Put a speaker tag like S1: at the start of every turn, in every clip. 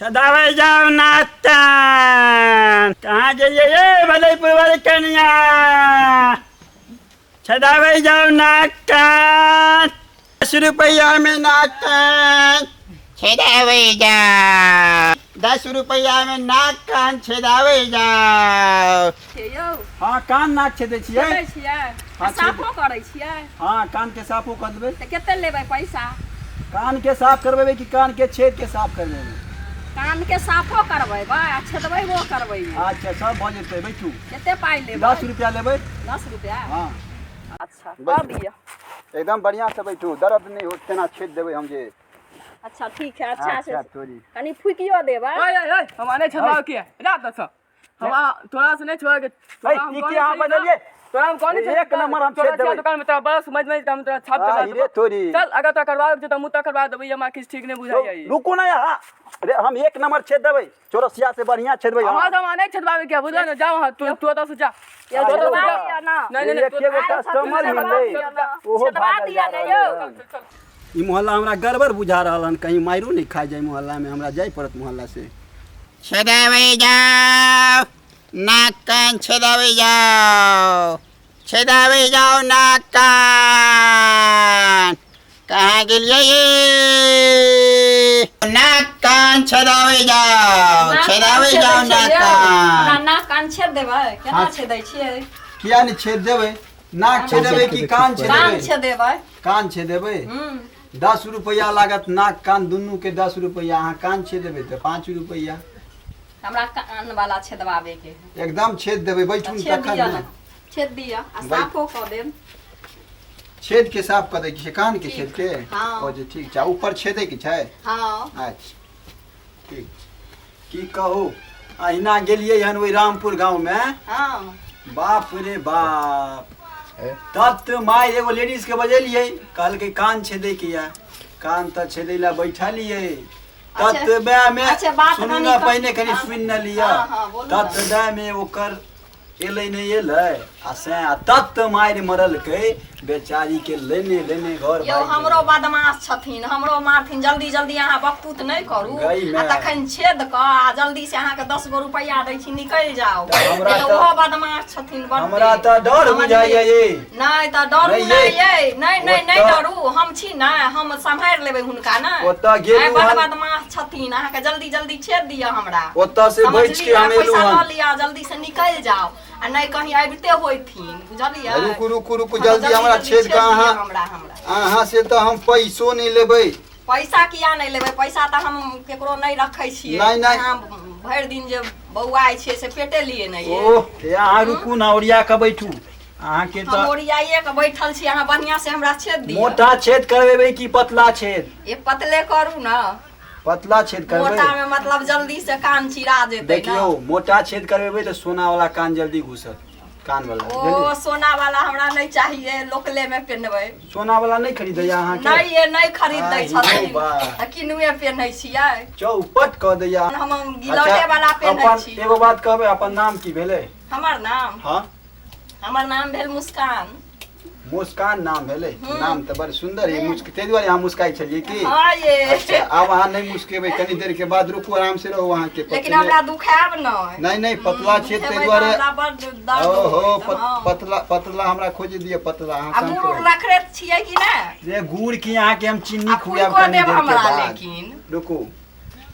S1: छदावे जाओ नाचन कहाँ जाइए ये भलेपुर वाले कन्या छदावे जाओ नाचन 10 रुपया में नाचन छदावे जाओ 10 रुपया में नाचन छदावे जाओ हाँ कान नाक छेदै छियै
S2: साफो करै छियै
S1: हाँ कान के साफो कर देबै
S2: त कते लेबै पैसा
S1: कान के साफ करबेबै कि कान के छेद के साफ करबेबै
S2: कान के साफो करबेबै आ छेदबै वो करबै
S1: अच्छा सब भ जेतै बैठू
S2: कते पाई लेबै
S1: 10 रुपया लेबै
S2: 10 रुपया
S1: हाँ
S2: अच्छा कर दिया
S1: एकदम बढ़िया से बैठू दर्द नहीं हो तेना छेद देबै हम जे
S2: अच्छा ठीक है अच्छा से
S1: तोरी
S2: कनी फुकियो देबै
S3: ओए हम आने छलाव के रात से हम थोड़ा से नहीं छोड़ के
S1: ई के यहां बदलिए
S3: तोरा हम कौन
S1: एक नंबर हम छेद देबै
S3: दुकान में तेरा बड़ा समझ में काम तेरा छाप
S1: रे तोरी
S3: चल अगर तो करवा दे तो मुता करवा देबै हमरा किस ठीक नहीं बुझाई
S1: रुको ना यार अरे हम एक नंबर छेद देबै चौरसिया से बढ़िया छेदबै
S3: हम तो माने छदवावे के बुझा ना जाओ तू तो से जा
S2: ये छदवा दिया ना
S3: नहीं
S1: एके गो कस्टमर मिलले ओहो भाग
S2: दिया ना यो
S1: ई मोहल्ला हमरा गड़बड़ बुझा रहलन कहीं माइरो नहीं खा जाए मोहल्ला में हमरा जाय पड़त मोहल्ला से छदावे जाओ नाकन छदावे जाओ नाकन कहाँ गेलिए ये नाकन छदावे जाओ नाकन
S2: ना कान छेद देबै केना छेदै छियै
S1: किया नहीं छेद देबै नाक छेदेबै कि कान
S2: कान
S1: छेदेबै
S2: छेदेबै
S1: कान छेदेबै 10 रुपया लागत नाक कान दुनू के 10 रुपया अहाँ कान छेदेबै तो 5 रुपया
S2: हमरा कान वाला छेदवावे के
S1: एकदम छेद देबै बैठू तखन
S2: छेद दिया आ साफो क देब
S1: छेद के साफ कर दै छै कान के छेद के
S2: हाँ।
S1: ओ जे ठीक छै ऊपर छेदे के छै
S2: हां
S1: अच्छा ठीक की कहू अहिना गेलियै हन ओइ रामपुर गांव में
S2: हां
S1: बाप रे बाप तत माय एगो लेडीज के बजेलियै कहलकै कान छेदे के या कान त छेदै ला बैठलियै तत बे में सुनी ना पहिने कनी सुन न लिया तत बे में ओकर एलै नहीं एलै आ से तत मार मरलकै बेचारी के लेने घर
S2: यो हमरो बदमाश छथिन हमरो मारथिन जल्दी जल्दी अहाँ बकूत नहीं करू आ तखन छेद क आ जल्दी से अहाँ के 10 गो रुपया दै छी निकल जाओ ओहो बदमाश छथिन
S1: हमरा त डर बुझाइए ये
S2: नहीं त डरू नहीं ये नहीं डरू हम छी ना हम संभाल लेबै हुनका ना
S1: ओत गेलु
S2: बड़ बदमाश छथिन अहाँ के जल्दी जल्दी छेद दिया हमरा
S1: ओत से बच के हम एलु
S2: पैसा ल लिया जल्दी से निकल जाओ आ नहीं कहीं आबिते होइथिन बुझलियै
S1: रुकू जल्दी हमरा छेद का अहाँ से तो हम पैसो नहीं लेबै
S2: पैसा किया नहीं लेबै पैसा तो हम केकरो नहीं रखै छियै
S1: नहीं
S2: भरि दिन जे बौआइ छै से पेटे लिए नहीं
S1: ओह अहाँ रुकू ना ओरिया के बैठू अहाँ के तो
S2: हम ओरियाए के बैठल छी अहाँ बढ़िया से हमरा छेद दियौ
S1: मोटा छेद करबेबै कि पतला छेद
S2: ये पतले करू ना
S1: पतला छेद करबै
S2: मोटा में मतलब जल्दी से कान चिरा जेतै
S1: देखियो मोटा छेद करबेबै तो सोना वाला कान जल्दी घुसत कान वाला
S2: ओ सोना वाला हमरा नहीं चाहिए लोकले में पहनबै
S1: सोना वाला नहीं खरीदैया अहाँ के
S2: नहीं ये नहीं खरीद दै छथिन किनुए पहनै छियै
S1: चौपट क दैया
S2: हम गिलौटे वाला पहनै छी
S1: एगो बात कहबै अपन नाम की भेलै
S2: हमर नाम
S1: हां
S2: हमर नाम भेल मुस्कान
S1: मुस्कान नाम भेलै नाम त बड़ सुंदर है मुस्क ते दुआरे अहाँ मुस्काई छलिए की
S2: हां ये
S1: अच्छा अब अहाँ नहीं मुस्केबै कनी देर के बाद रुकू आराम से रहू अहाँ के
S2: लेकिन हमरा दुखाब
S1: नहीं पतला छेद ते दुआरे ओहो पतला हमरा खोज दिए पतला अहाँ काम करू
S2: गुड़ रखरे छियै कि ना
S1: जे गुड़ की अहाँ के हम चीनी खुआब
S2: को
S1: कनी
S2: देब
S1: देर के
S2: हमरा
S1: बाद
S2: लेकिन
S1: रुकू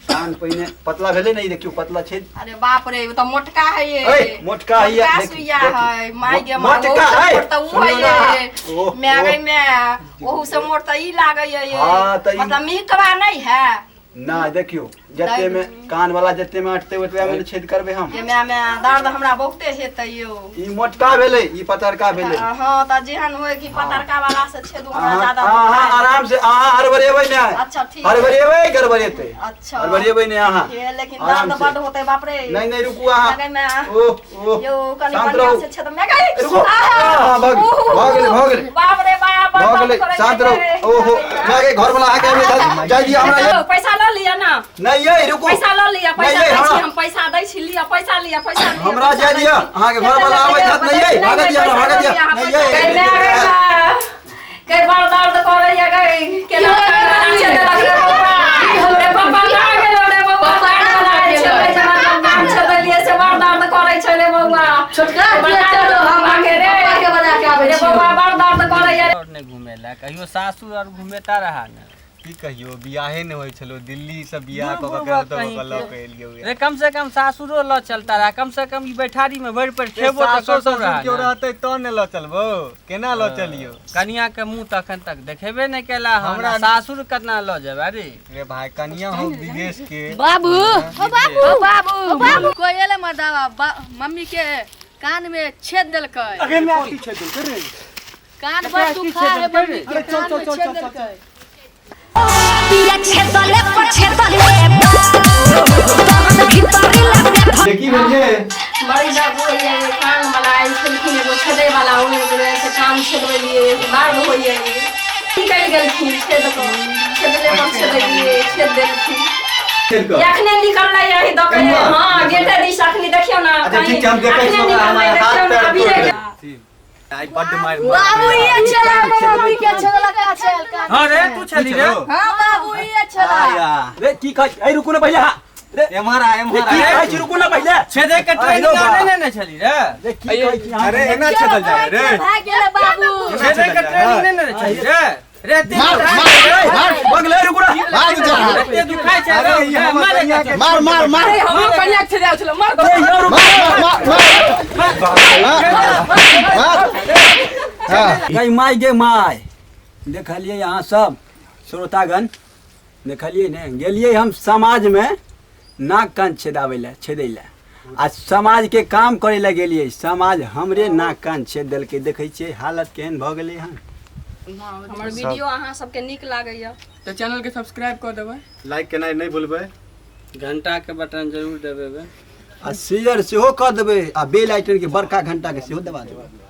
S1: कान पहिने पतला भेले नहीं देखियो पतला छेद
S2: अरे बाप रे तो मोटका है ये
S1: ए मोटका है ये
S2: सुइया है माय के
S1: मोटका है
S2: तो वो है मैं गई मैं ओहू से मोट त ई लागै ये मतलब मिहकवा नहीं है
S1: ना देखियो जते में कान वाला जते में अटते ओतबे में छेद करबे हम
S2: ये मैं दर्द हमरा बहुते हेतै यो
S1: ई मोटका भेले ई पतरका भेले
S2: हां त जेहन होय कि पतरका वाला से छेद हमरा ज्यादा
S1: हां आराम से हरबरेबै ने
S2: अच्छा ठीक
S1: हरबरेबै गड़बड़ेते
S2: अच्छा
S1: हरबरेबै ने अहाँ
S2: ये लेकिन दर्द बड होतै बाप रे
S1: नहीं रुकू अहाँ ओ
S2: यो कनी बढ़िया से छेद में गई
S1: रुको भाग गेले
S2: बाप रे बाप
S1: भाग गेले शांत रहो ओहो मागे घर वाला आके जाई दिया हमरा
S2: पैसा ल लिया ना
S1: नहीं ये रुको
S2: पैसा ल लिया पैसा दै छी हम पैसा दै छी लिया पैसा लिया
S1: हमरा जाय दिया अहाँ के घर वाला आबै छत नहीं ये भाग दिया नहीं ये
S2: के बार दर्द करे या गई के रे पापा आ गेलो रे बाबा
S4: एगो सासुर और घुमेता रहा ना
S5: की कहियो बियाहे न होय छलो दिल्ली से बियाह क के ल के एलियो
S4: रे कम से कम सासुरो ल चलता रहा कम से कम ई बैठारी में भर पर खेबो त सो रहा
S5: क्यों रहते तो न ल चलबो केना ल चलियो
S4: कनिया के मुंह तखन तक देखेबे नहीं केला हमरा सासुर केतना ल जेबे रे
S5: रे भाई कनिया हो विदेश के
S6: बाबू ओ बाबू बाबू बाबू कोयले मदावा मम्मी के कान में छेद देलकै
S1: अगे मैं आपकी छेद कर रे
S6: कान पर दुखा है मम्मी के कान में छेद देलकै
S1: देखी बजे
S2: बड़ी बाबू ये कान मलाई छलखिन एगो छेदे वाला होय से कान छेदवे लिए बाढ़ होय की कहि गेलखिन छेद को छेदले पर छेदलिए छेद देलखिन एखने निकललै यही दके हां गेटे दिस अखनी देखियो ना
S1: अच्छा ठीक हम देखै छी हमार हाथ पैर आई बड मार
S6: बाबू ये चला मम्मी के छेदला का छेल
S4: हां रे तू छली रे
S6: हां बाबू ये छला
S1: रे की कह ए रुको ना भैया रे
S5: एमहरा
S1: की कह छी रुको ना भैया
S4: छेदे के ट्रेनिंग नहीं छली रे
S1: रे की कह छी
S5: अरे एना छेदल जाय रे
S6: भाग गेले बाबू
S4: छेदे के ट्रेनिंग नहीं छली रे रे ते
S1: बगले रुको ना
S7: भाग जा
S4: ते दुखाय छै रे
S7: मार
S3: हम कन्या छेदा छल मार
S1: गई माई गे माई देखलिए यहाँ सब श्रोतागण देखलिए ने गेलिए हम समाज में नाक कान छेदावे ला छेदै ला आ समाज के काम करे ला गेलिए समाज हमरे नाक कान छेद देल के देखै छियै हालत केहन भ गेलै हन
S2: हमर वीडियो अहाँ सबके नीक लागैया
S3: तो चैनल के सब्सक्राइब कर देबै
S5: लाइक केनाइ नहीं भूलबै
S4: घंटा के बटन जरूर दबेबे
S1: आ शेयर सेहो कऽ देबै आ बेल आइकन के बड़का घंटा के सेहो दबा देबै